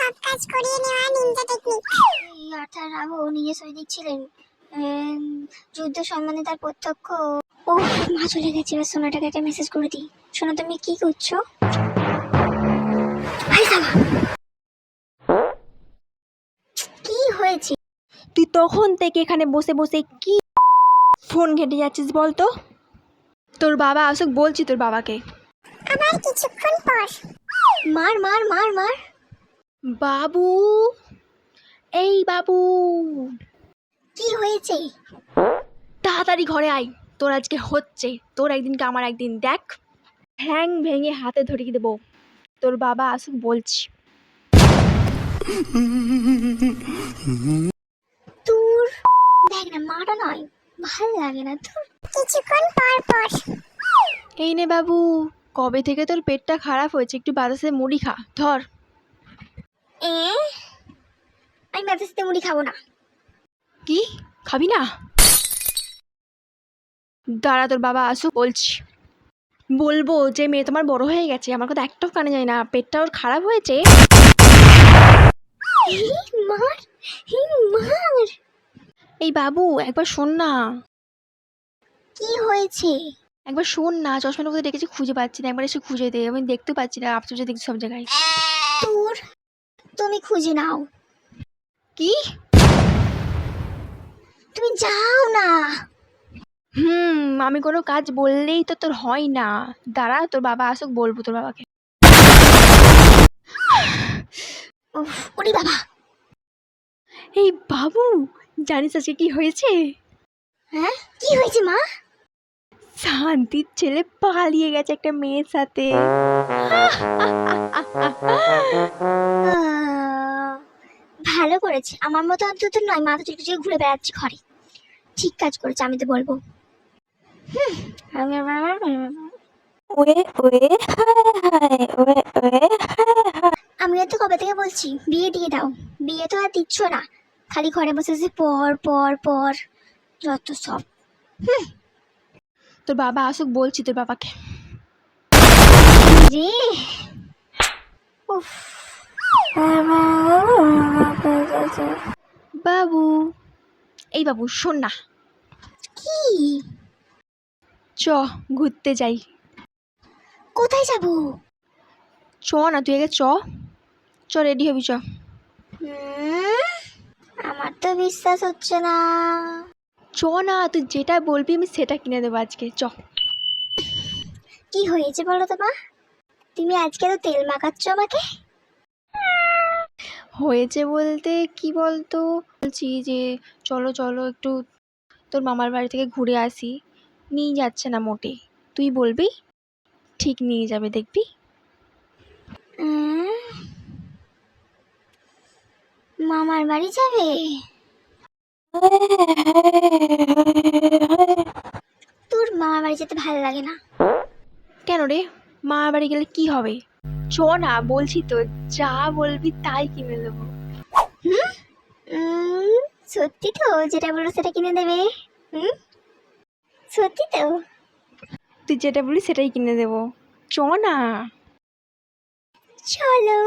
সব কাজ করিয়ে নেওয়া নিনজা টেকনিক। আর্থার রাগও নিজে সৈনিক ছিলেন, যুদ্ধ সম্বন্ধে তার প্রত্যক্ষ। ও মা চলে গেছে, এবার সোনাটাকে একটা মেসেজ করে দিই। সোনা তুমি কি করছো? কি হয়েছে? তুই তখন থেকে এখানে বসে বসে কি ফোন ঘেঁটে যাচ্ছিস বলতো? তোর বাবা আসুক, বলছি তোর বাবাকে। আবার কিছুক্ষণ পর মার মার মার মার। বাবু, এই বাবু, কি হয়েছে? তাড়াতাড়ি ঘরে আয়, তোর আজকে হচ্ছে। তোর একদিনকে আমার একদিন, দেখ ঠ্যাং ভেঙে হাতে ধরিয়ে দেবো। তোর বাবা আসুক, বলছি। তোর দেখ না, মাটা নয়, ভাল লাগে না তোর। কিছুক্ষণ পর এই নে বাবু, কবে থেকে তোর পেটটা খারাপ হয়েছে? একটু বাতাসে মুড়ি খা, ধর। আমি বাতাসে মুড়ি খাবো না। কি খাবি না? দাঁড়া, তোর বাবা আসুক, বলছি। বলবো যে মেয়ে তোমার বড় হয়ে গেছে, আমার কথা একটাও কানে যায় না, পেটটা ওর খারাপ হয়েছে। মার, মার। এই বাবু, একবার শোন না, কি হয়েছে? একবার শোন না। চশমাটা কোথায় রেখেছি খুঁজে পাচ্ছি না, একবার এসে খুঁজে দে। আমি দেখতে পাচ্ছি না, আফসোসে দেখছি সব জায়গায়। তোর তুমি খুঁজে নাও। কি? তুমি যাও না। আমি কোনো কাজ বললেই তো তোর হয় না। দাঁড়া, তোর বাবা আসুক, বলবো তোর বাবাকে। ওরে বাবা। এই বাবু, জানিস আজকে কি হয়েছে? হ্যাঁ, কি হয়েছে মা? শান্তির ছেলে পালিয়ে গেছে একটা মেয়ের সাথে। ভালো করেছে, আমার মতো অন্তত নয়, মাথা চুলকে ঘুরে বেড়াচ্ছে ঘরে। ঠিক কাজ করেছে, আমি তো বলবো। আমিও তো কবে থেকে বলছি বিয়ে দিয়ে দাও, বিয়ে তো আর দিচ্ছ না, খালি ঘরে বসে বসে পর পর পর, যত সব। তোর বাবা আসুক, বলছি তোর বাবাকে। রে উফ। বাবু, এই বাবু শোন না, কি? চ ঘুরতে যাই। কোথায় যাবো? চ না, তুই আগে চ। চ, রেডি হবি, চ। আমার তো বিশ্বাস হচ্ছে না। চ না, তুই যেটা বলবি আমি সেটা কিনে দেবো আজকে, চ। কি হয়েছে বলো তো মা? তুমি আজকে তো তেল মাখাচ্ছ আমাকে। হয়েছে বলতে কি বলতো, বলছি যে চলো চলো একটু তোর মামার বাড়ি থেকে ঘুরে আসি। নিয়ে যাচ্ছে না মোটে, তুই বলবি ঠিক নিয়ে যাবে, দেখবি। মামার বাড়ি যাবে? তোর মামার বাড়ি যেতে ভালো লাগে না। কেন রে, মামার বাড়ি গেলে কি হবে? চ না, বলছি তো, যা বলবি তাই কিনে দেবো। সত্যি তো, যেটা বলো সেটা কিনে দেবে? সত্যি তো? তুই যেটা বলি সেটাই কিনে দেবো, চ না। চলো।